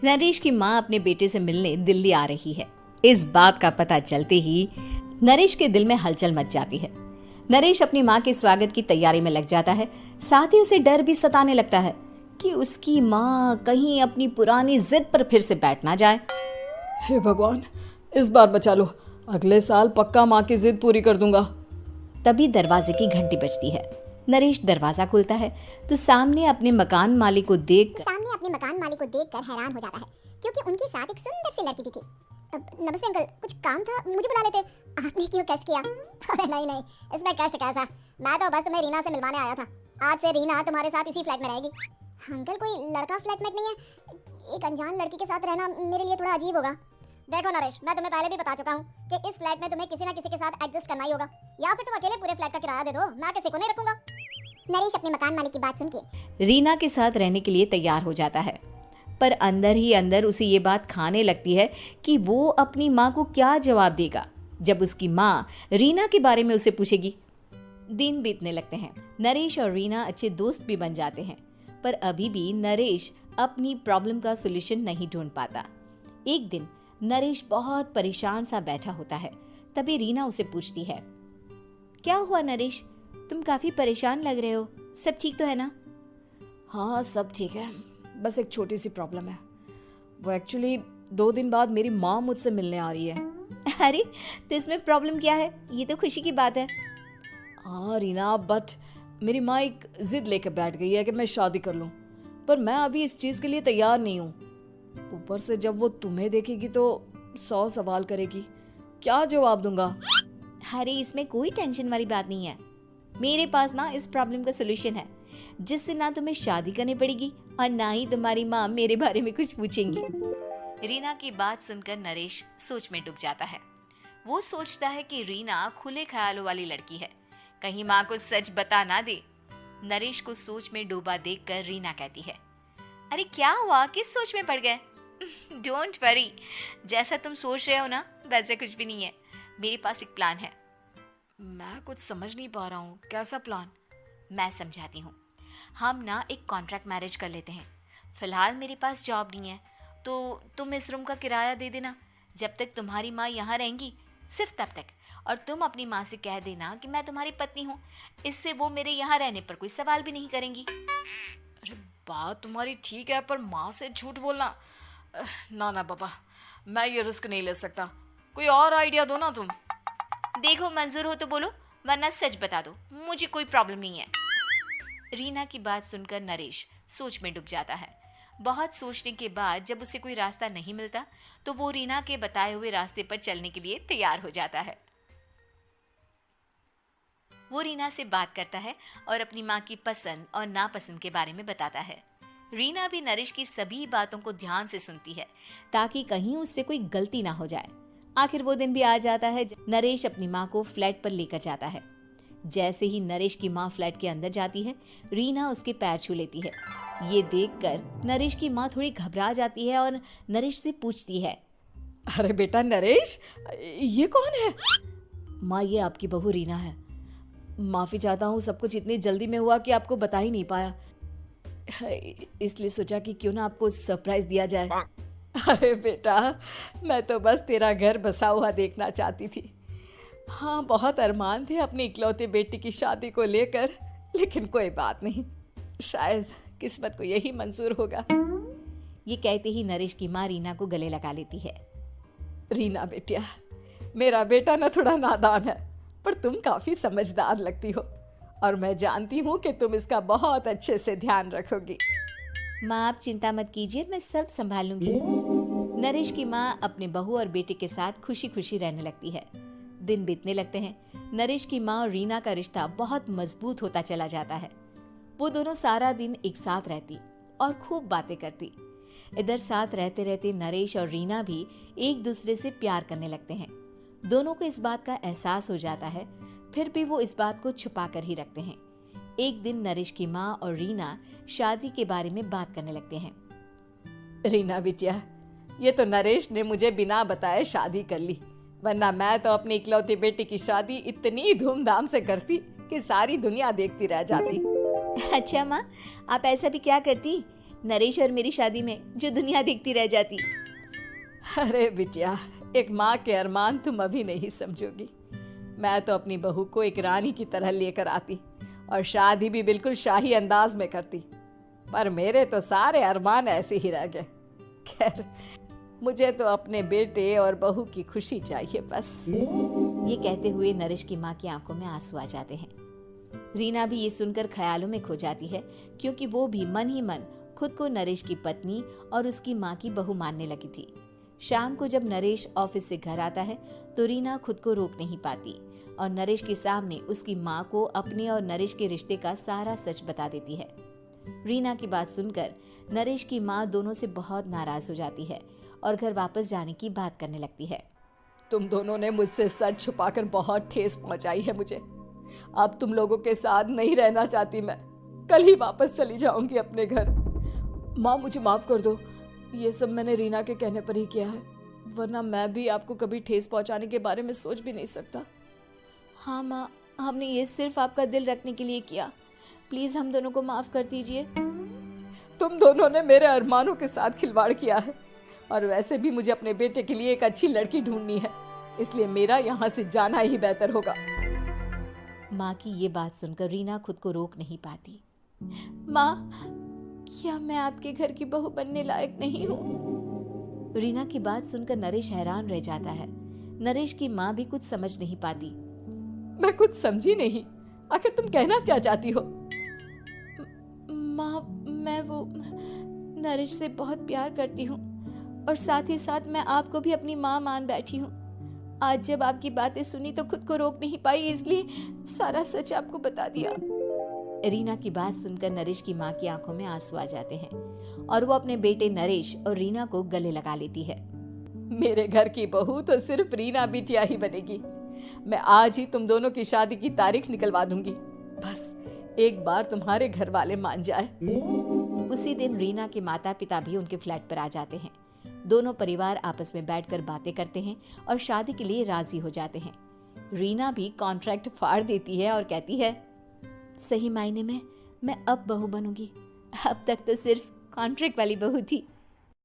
नरेश की माँ अपने बेटे से मिलने दिल्ली आ रही है। इस बात का पता चलते ही नरेश के दिल में हलचल मच जाती है। नरेश अपनी माँ के स्वागत की तैयारी में लग जाता है। साथ ही उसे डर भी सताने लगता है कि उसकी माँ कहीं अपनी पुरानी जिद पर फिर से बैठ ना जाए। हे भगवान, इस बार बचा लो, अगले साल पक्का माँ की जिद पूरी कर दूंगा। तभी दरवाजे की घंटी बजती है। नरेश दरवाजा खोलता है तो सामने अपने मकान मालिक को देखकर हैरान हो जाता है, क्योंकि उनके साथ एक सुंदर सी लड़की भी थी। नमस्ते अंकल, कुछ काम था, मुझे बुला लेते। आपने क्यों कष्ट किया? अरे नहीं, इसमें कष्ट कैसा, मैं तो बस तुम्हें रीना से मिलवाने आया था। आज से रीना तुम्हारे साथ इसी फ्लैट में रहेगी। अंकल, कोई लड़का फ्लैटमेट नहीं है? एक अनजान लड़की के साथ रहना मेरे लिए थोड़ा अजीब होगा। देखो नरेश, मैं तुम्हें पहले भी बता चुका हूँ कि इस फ्लैट में तुम्हें किसी न किसी के साथ एडजस्ट करना ही होगा, या फिर तुम अकेले पूरे फ्लैट का किराया दे दो, मैं किसी को नहीं रखूंगा। नरेश अपने मकान मालिक की बात सुन के रीना के साथ रहने के लिए तैयार हो जाता है, पर अंदर ही अंदर उसे ये बात खाने लगती है कि वो अपनी माँ को क्या जवाब देगा जब उसकी माँ रीना के बारे में उसे पूछेगी। दिन बीतने लगते हैं। नरेश और रीना अच्छे दोस्त भी बन जाते हैं, पर अभी भी नरेश अपनी प्रॉब्लम का सलूशन नहीं ढूंढ पाता। एक दिन नरेश बहुत परेशान सा बैठा होता है। तभी रीना उसे पूछती है, क्या हुआ नरेश, तुम काफी परेशान लग रहे हो, सब ठीक तो है ना? हाँ, सब ठीक है, बस एक छोटी सी प्रॉब्लम है। वो एक्चुअली 2 दिन बाद मेरी माँ मुझसे मिलने आ रही है। अरे, तो इसमें प्रॉब्लम क्या है? ये तो खुशी की बात है। हाँ रीना, बट मेरी माँ एक जिद लेकर बैठ गई है कि मैं शादी कर लूँ, पर मैं अभी इस चीज़ के लिए तैयार नहीं हूँ। ऊपर से जब वो तुम्हें देखेगी तो 100 सवाल करेगी, क्या जवाब दूंगा? अरे, इसमें कोई टेंशन वाली बात नहीं है। मेरे पास ना इस प्रॉब्लम का सलूशन है, जिससे ना तुम्हें शादी करनी पड़ेगी और ना ही तुम्हारी माँ मेरे बारे में कुछ पूछेंगी। रीना की बात सुनकर नरेश सोच में डूब जाता है। वो सोचता है कि रीना खुले ख्यालों वाली लड़की है, कहीं माँ को सच बता ना दे। नरेश को सोच में डूबा देखकर रीना कहती है, अरे क्या हुआ, किस सोच में पड़ गए? डोंट वरी, जैसा तुम सोच रहे हो ना वैसे कुछ भी नहीं है। मेरे पास एक प्लान है। मैं कुछ समझ नहीं पा रहा हूँ, कैसा प्लान? मैं समझाती हूँ। हम ना एक कॉन्ट्रैक्ट मैरिज कर लेते हैं। फिलहाल मेरे पास जॉब नहीं है, तो तुम इस रूम का किराया दे देना जब तक तुम्हारी माँ यहाँ रहेंगी, सिर्फ तब तक। और तुम अपनी माँ से कह देना कि मैं तुम्हारी पत्नी हूँ, इससे वो मेरे यहाँ रहने पर कोई सवाल भी नहीं करेंगी। अरे बात तुम्हारी ठीक है, पर माँ से झूठ बोलना, ना पापा, मैं ये रिस्क नहीं ले सकता। कोई और आइडिया दो ना तुम। देखो, मंजूर हो तो बोलो, वरना सच बता दो, मुझे कोई प्रॉब्लम नहीं है। रीना की बात सुनकर नरेश सोच में डूब जाता है। बहुत सोचने के बाद जब उसे कोई रास्ता नहीं मिलता तो वो रीना के बताए हुए रास्ते पर चलने के लिए तैयार हो जाता है। वो रीना से बात करता है और अपनी माँ की पसंद और नापसंद के बारे में बताता है। रीना भी नरेश की सभी बातों को ध्यान से सुनती है ताकि कहीं उससे कोई गलती ना हो जाए। आखिर वो दिन भी आ जाता है जब नरेश अपनी माँ को फ्लैट पर लेकर जाता है। जैसे ही नरेश की माँ फ्लैट के अंदर जाती है, रीना उसके पैर छू लेती है। ये देखकर नरेश की माँ थोड़ी घबरा जाती है और नरेश से पूछती है, अरे बेटा नरेश, ये कौन है? माँ, ये आपकी बहू रीना है। माफ़ी चाहता हूँ, सब कुछ इतनी जल्दी में हुआ कि आपको बता ही नहीं पाया, इसलिए सोचा कि क्यों ना आपको सरप्राइज दिया जाए। अरे बेटा, मैं तो बस तेरा घर बसा हुआ देखना चाहती थी। हाँ, बहुत अरमान थे अपनी इकलौती बेटी की शादी को लेकर, लेकिन कोई बात नहीं, शायद किस्मत को यही मंजूर होगा। ये कहते ही नरेश की माँ रीना को गले लगा लेती है। रीना बेटिया, मेरा बेटा ना थोड़ा नादान है, पर तुम काफ़ी समझदार लगती हो और मैं जानती हूँ कि तुम इसका बहुत अच्छे से ध्यान रखोगी। माँ, आप चिंता मत कीजिए, मैं सब संभाल लूंगी। नरेश की माँ अपने बहू और बेटे के साथ खुशी खुशी रहने लगती है। दिन बीतने लगते हैं। नरेश की माँ और रीना का रिश्ता बहुत मजबूत होता चला जाता है। वो दोनों सारा दिन एक साथ रहती और खूब बातें करती। इधर साथ रहते रहते नरेश और रीना भी एक दूसरे से प्यार करने लगते हैं। दोनों को इस बात का एहसास हो जाता है, फिर भी वो इस बात को छुपा कर ही रखते हैं। एक दिन नरेश की माँ और रीना शादी के बारे में बात करने लगते हैं। रीना बिटिया, ये तो नरेश ने मुझे बिना बताए शादी कर ली, वरना मैं तो अपनी इकलौती बेटी की शादी इतनी धूमधाम से करती कि सारी दुनिया देखती रह जाती। अच्छा माँ, आप ऐसा भी क्या करती नरेश और मेरी शादी में जो दुनिया देखती रह जाती। अरे बिटिया, एक माँ के अरमान तुम अभी नहीं समझोगी। मैं तो अपनी बहू को एक रानी की तरह लेकर आती और शादी भी बिल्कुल शाही अंदाज में करती, पर मेरे तो सारे अरमान ऐसे ही रह गए। खैर, मुझे तो अपने बेटे और बहू की खुशी चाहिए बस। ये कहते हुए नरेश की माँ की आंखों में आंसू आ जाते हैं। रीना भी ये सुनकर ख्यालों में खो जाती है, क्योंकि वो भी मन ही मन खुद को नरेश की पत्नी और उसकी माँ की बहू मानने लगी थी। शाम को जब नरेश ऑफिस से घर आता है तो रीना खुद को रोक नहीं पाती और नरेश के सामने उसकी माँ को अपने और नरेश के रिश्ते का सारा सच बता देती है। रीना की बात सुनकर नरेश की माँ दोनों से बहुत नाराज हो जाती है और घर वापस जाने की बात करने लगती है। तुम दोनों ने मुझसे सच छुपाकर बहुत ठेस पहुंचाई है मुझे। अब तुम लोगों के साथ नहीं रहना चाहती मैं। कल ही वापस चली जाऊंगी अपने घर। माँ, मुझे माफ कर दो। ये सब मैंने रीना के कहने पर ही किया है, वरना मैं भी आपको कभी ठेस पहुंचाने के बारे में सोच भी नहीं सकता। हाँ माँ, हमने ये सिर्फ आपका दिल रखने के लिए किया। प्लीज हम दोनों को माफ कर दीजिए। तुम दोनों ने मेरे अरमानों के साथ खिलवाड़ किया है, और वैसे भी मुझे अपने बेटे के लिए एक अच्छी लड़की ढूंढनी है, इसलिए मेरा यहाँ से जाना ही बेहतर होगा। माँ की ये बात सुनकर रीना खुद को रोक नहीं पाती। माँ, क्या मैं आपके घर की बहू बनने लायक नहीं हूँ? रीना की बात सुनकर नरेश हैरान रह जाता है। नरेश की माँ भी कुछ समझ नहीं पाती। मैं कुछ समझी नहीं, आखिर तुम कहना क्या चाहती हो? माँ, मैं वो नरेश से बहुत प्यार करती हूँ और साथ ही साथ मैं आपको भी अपनी माँ मान बैठी हूँ। आज जब आपकी बातें सुनी तो खुद को रोक नहीं पाई, इसलिए सारा सच आपको बता दिया। रीना की बात सुनकर नरेश की माँ की आंखों में आंसू आ जाते हैं और वो अपने बेटे नरेश और रीना को गले लगा लेती है। मेरे घर की बहू तो सिर्फ रीना बिटिया ही बनेगी। मैं आज ही तुम दोनों की शादी की तारीख निकलवा दूंगी, बस एक बार तुम्हारे घर वाले मान जाए। उसी दिन रीना के माता पिता भी उनके फ्लैट पर आ जाते हैं। दोनों परिवार आपस में बैठकर बातें करते हैं और शादी के लिए राजी हो जाते हैं। रीना भी कॉन्ट्रैक्ट फाड़ देती है और कहती है, सही मायने में मैं अब बहू बनूंगी। अब तक तो सिर्फ कॉन्ट्रैक्ट वाली बहू थी।